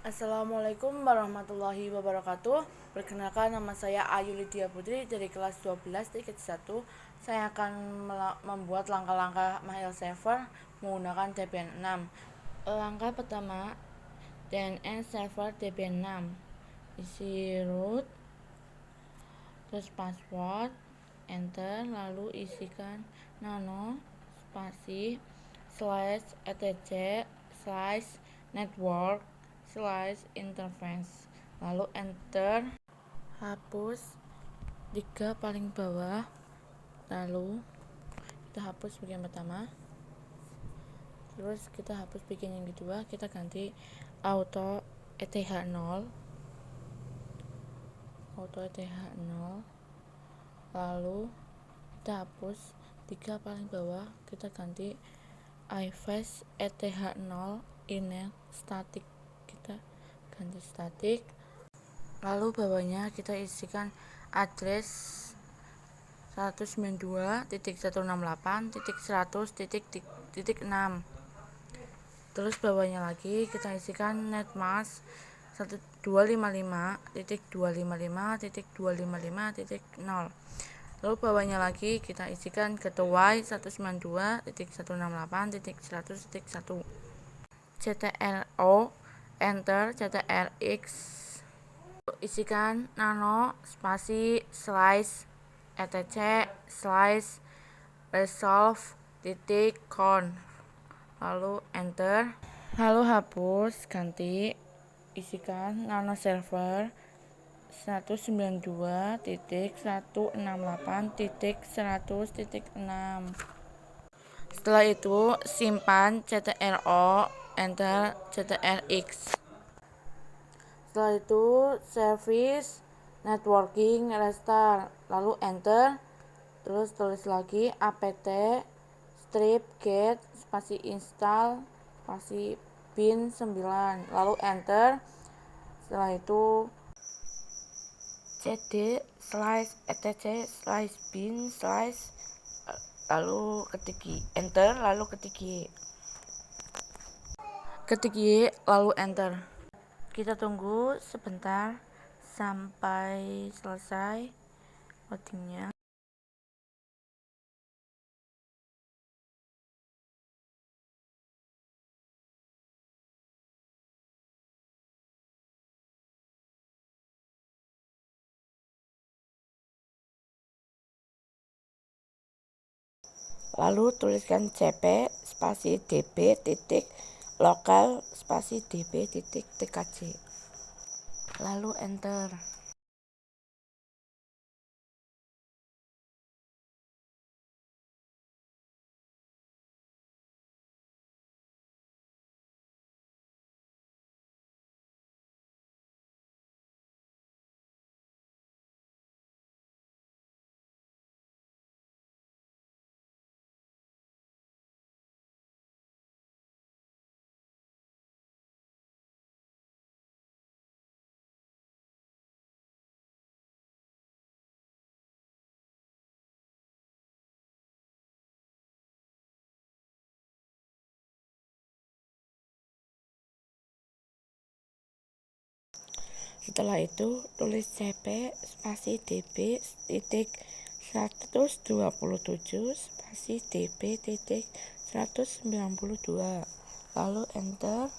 Assalamualaikum warahmatullahi wabarakatuh. Perkenalkan, nama saya Ayu Lydia Putri dari kelas 12 tiket 1. Saya akan membuat langkah-langkah MyServer menggunakan Debian 6. Langkah pertama, DNS server Debian 6. Isi root, terus password, enter, lalu isikan nano spasi /etc/network/interface, lalu enter. Hapus 3 paling bawah, lalu kita hapus bagian pertama, terus kita hapus bagian yang kedua, kita ganti auto eth0, lalu kita hapus 3 paling bawah, kita ganti iFast eth0 init static, kita ganti static. Lalu bawahnya kita isikan address 192.168.100.6. Terus bawahnya lagi kita isikan netmask 255.255.255.0. Lalu bawahnya lagi kita isikan getaway 192.168.100.1. ctro enter, ctrx, isikan nano spasi /etc/resolve.conf, lalu enter. Lalu hapus, ganti isikan nano server 192.168.100.6. Setelah itu simpan ctro enter, ctrx. Setelah itu service networking restart, lalu enter. Terus tulis lagi apt strip get spasi install spasi bin 9, lalu enter. Setelah itu cd/etc/bin/ lalu ketik enter, lalu ketik y, lalu enter. Kita tunggu sebentar sampai selesai loadingnya. Lalu tuliskan cp spasi db titik lokal spasi db titik tkc, lalu enter. Setelah itu tulis cp spasi db titik 127 spasi db titik 192, lalu enter.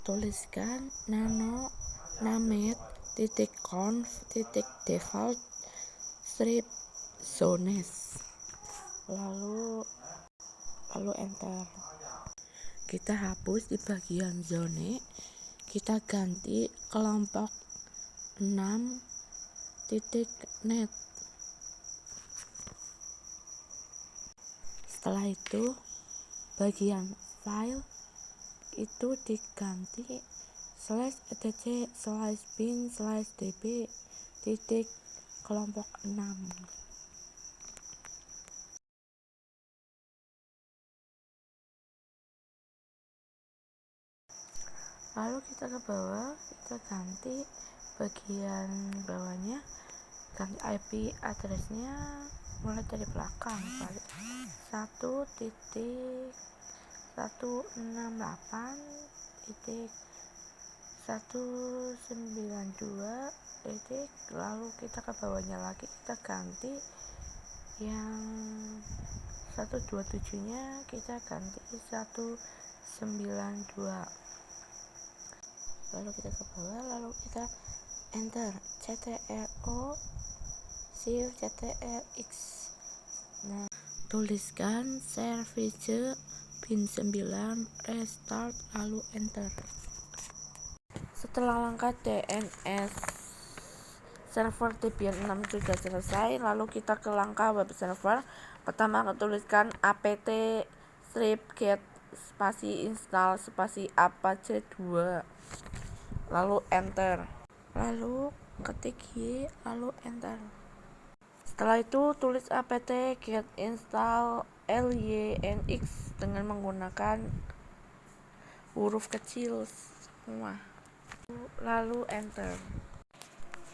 tuliskan nano named titik conf titik default strip zones lalu enter. Kita hapus di bagian zone, kita ganti kelompok 6.net. Setelah itu bagian file itu diganti /etc/bin/db titik kelompok 6. Lalu kita ke bawah, kita ganti bagian bawahnya, ganti IP addressnya mulai dari belakang, 1.168.192. Lalu kita ke bawahnya lagi, kita ganti yang 127 nya kita ganti 192. Lalu kita ke bawah, lalu kita enter ctro shift ctrx. Nah, tuliskan service bin 9 restart lalu enter. Setelah langkah DNS server Debian 6 sudah selesai, lalu kita ke langkah web server. Pertama tuliskan apt-get spasi install spasi apache 2 lalu enter, lalu ketik y lalu enter. Setelah itu tulis apt-get install linux dengan menggunakan huruf kecil semua lalu enter.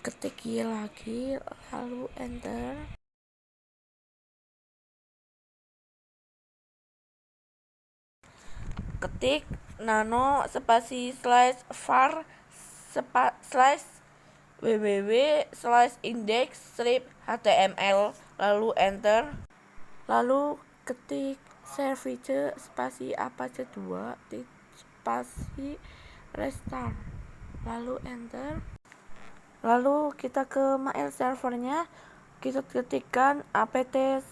Ketik y lagi lalu enter. Ketik nano spasi /var /www/index-html lalu enter. Lalu ketik service spasi apache 2 spasi restart lalu enter. Lalu kita ke mail servernya, kita ketikkan apt-get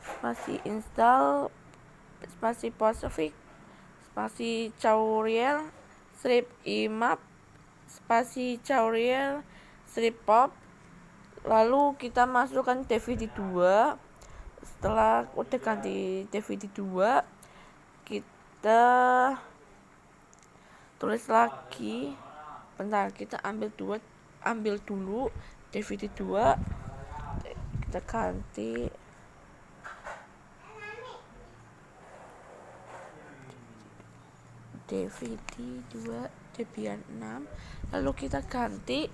spasi install spasi postfix spasi cauriel imap spasi cauriel pop. Lalu kita masukkan DVD 2. Setelah udah ganti DVD 2, kita tulis lagi. Bentar, kita ambil dulu DVD 2. Kita ganti DVD 2 Debian 6. Lalu kita ganti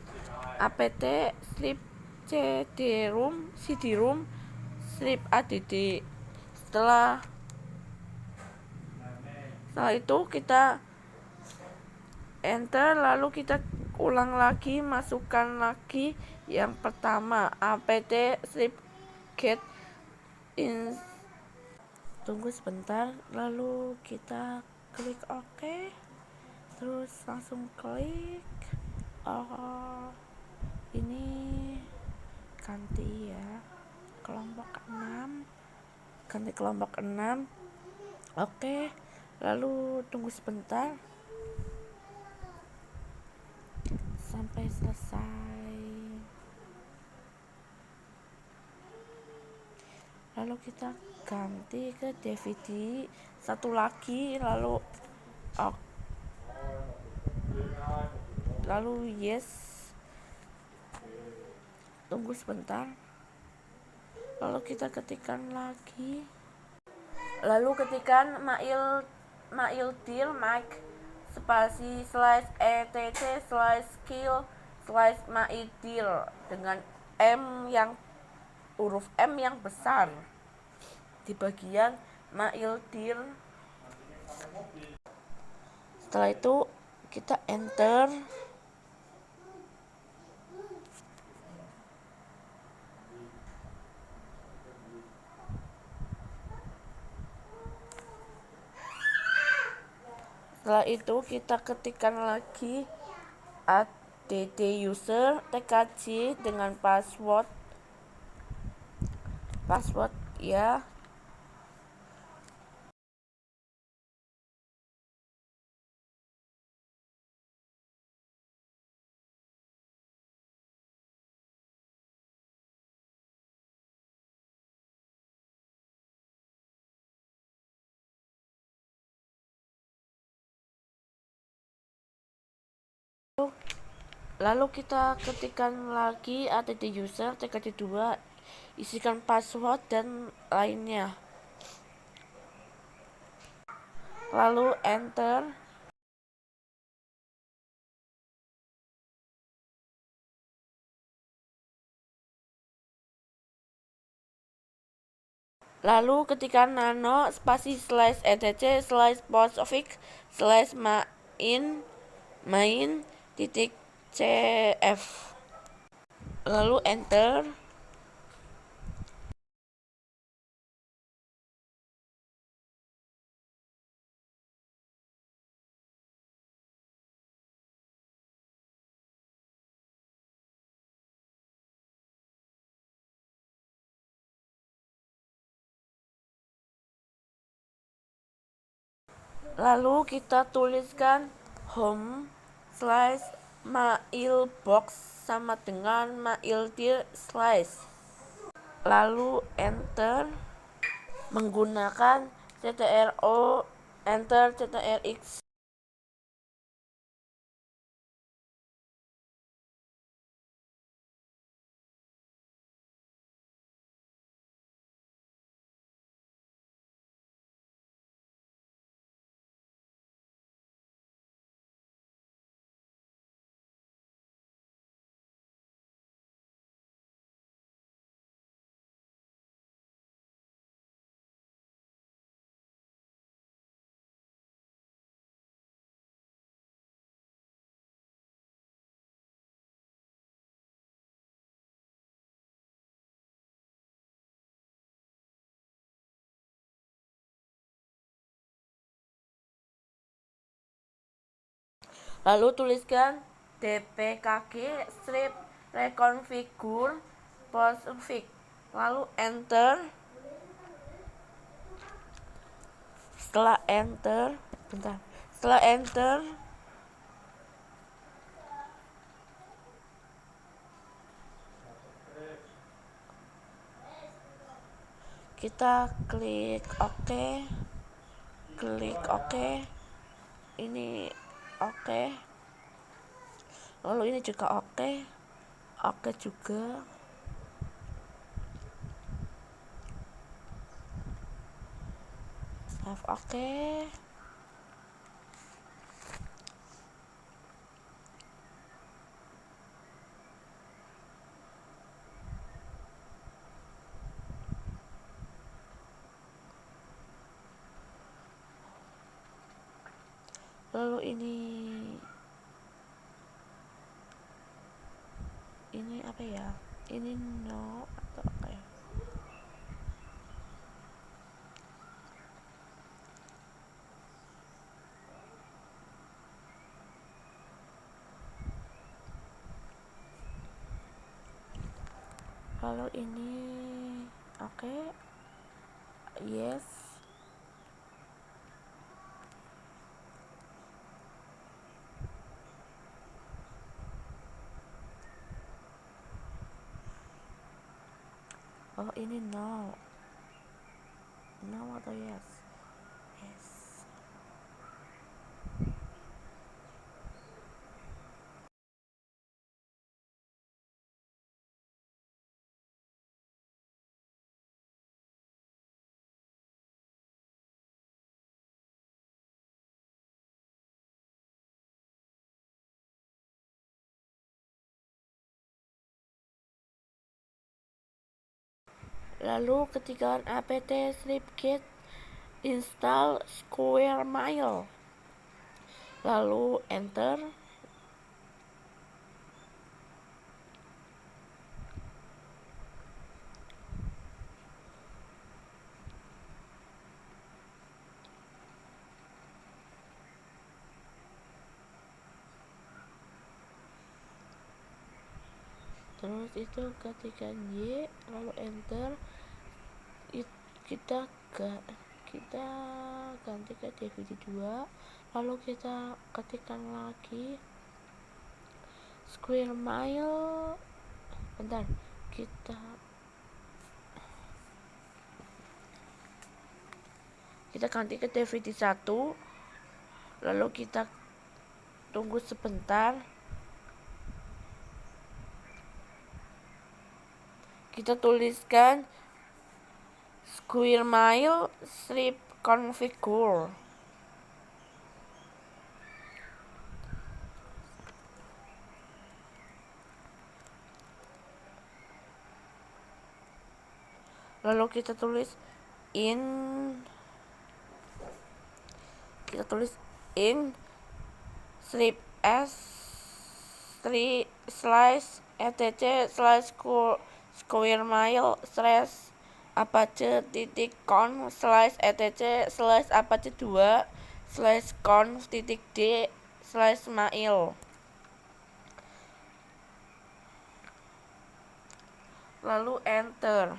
apt-cd-rom/add. Setelah itu kita enter, lalu kita ulang lagi, masukkan lagi yang pertama apt-get tunggu sebentar, lalu kita klik OK, terus langsung klik ini ganti ya kelompok 6, ganti kelompok 6. Oke, lalu tunggu sebentar sampai selesai. Lalu kita ganti ke DVD satu lagi, lalu yes, tunggu sebentar, lalu kita ketikkan lagi, lalu ketikkan maildir mic spasi /etc/skill/maidir dengan huruf M yang besar di bagian maildir. Setelah itu kita enter. Setelah itu kita ketikkan lagi add user tkj dengan password ya. Lalu kita ketikkan lagi add user tkj2, isikan password dan lainnya, lalu enter. Lalu ketikkan nano spasi slash etc slash postfix slash main titik cf, lalu enter. Lalu kita tuliskan home slash mailbox sama dengan maildir slash, lalu enter menggunakan ctro enter ctrx. Lalu tuliskan dpkg strip reconfigure postfix, lalu enter. Setelah enter kita klik OK, ini OK, lalu ini juga OK juga. OK. Lalu ini apa ya? Ini no atau apa ya? Lalu ini oke, yes. Oh ini no atau yes? Yes. Lalu ketikkan apt stripget install square mile, lalu enter. terus itu ketikkan Y lalu enter, kita ganti ke DVD 2, lalu kita ketikkan lagi square mile, bentar, kita ganti ke DVD 1, lalu kita tunggu sebentar, kita tuliskan square mile strip configure. Lalu kita tulis in strip s 3 slash etc slash square mile slash apache titik conf slash etc slash apache 2 slash conf titik d slash mile, lalu enter.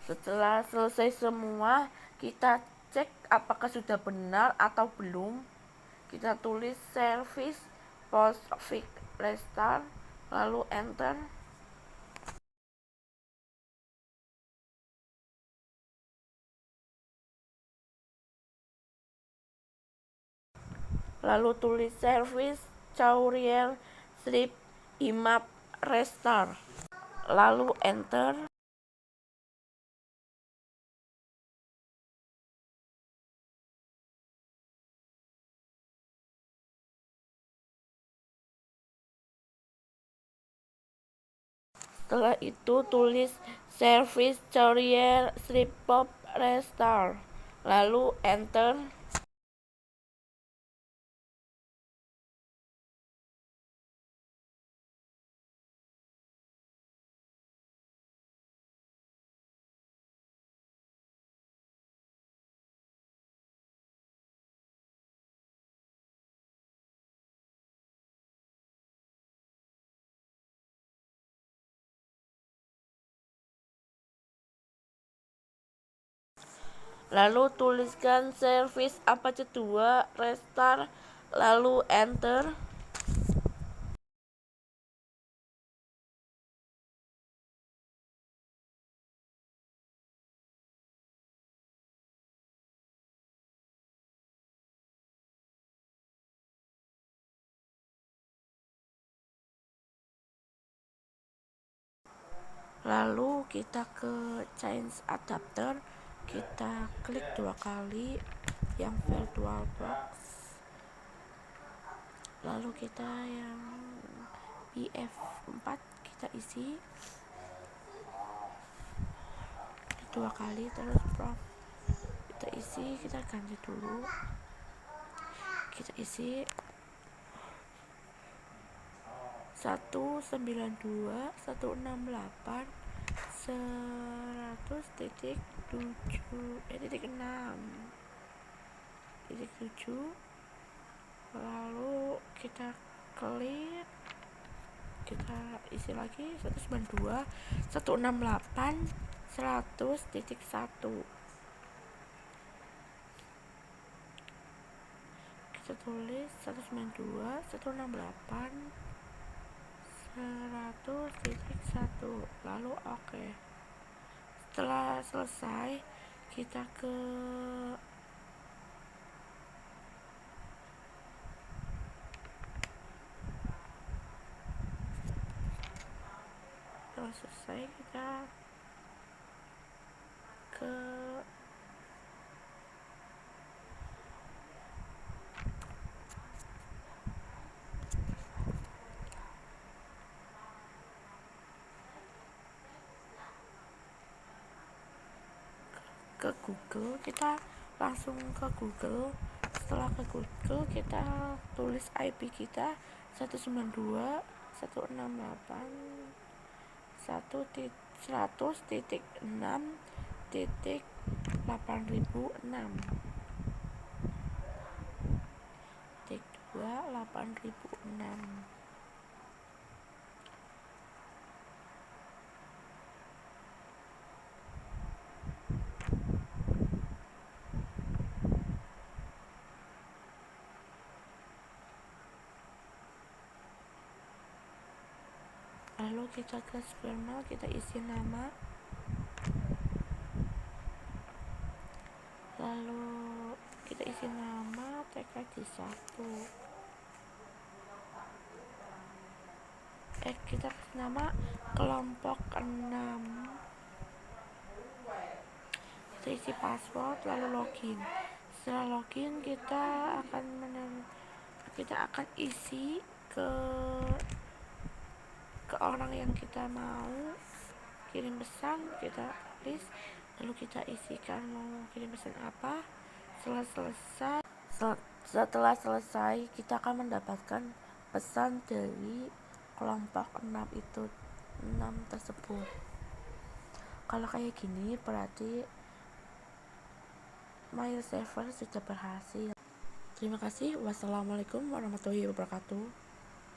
Setelah selesai semua, kita cek apakah sudah benar atau belum. Kita tulis service post fix restart, lalu enter. Lalu tulis service courier strip imap restart, lalu enter. Setelah itu tulis service courier strip pop restart, lalu enter. Lalu tuliskan service apache 2 restart, lalu enter. Lalu kita ke change adapter, kita klik 2 kali yang VirtualBox, lalu kita yang BF4 kita isi 2 kali, terus prof kita isi, kita ganti dulu, kita isi 192.100.7 lalu kita klik, kita isi lagi 192.168.100.1, kita tulis 192.168.100.1, lalu oke. Setelah selesai, kita ke kalau selesai kita ke Google, kita langsung ke Google. Setelah ke Google kita tulis IP kita 192.100.6.8006 8006. Lalu kita ke Squirrel, kita isi nama, lalu kita isi nama TKJ 1, kita kasih nama kelompok 6, kita isi password lalu login. Setelah login kita akan isi ke orang yang kita mau kirim pesan, kita tulis, lalu kita isikan mau kirim pesan apa. Setelah selesai kita akan mendapatkan pesan dari kelompok 6 itu, 6 tersebut. Kalau kayak gini berarti mail server sudah berhasil. Terima kasih. Wassalamualaikum warahmatullahi wabarakatuh.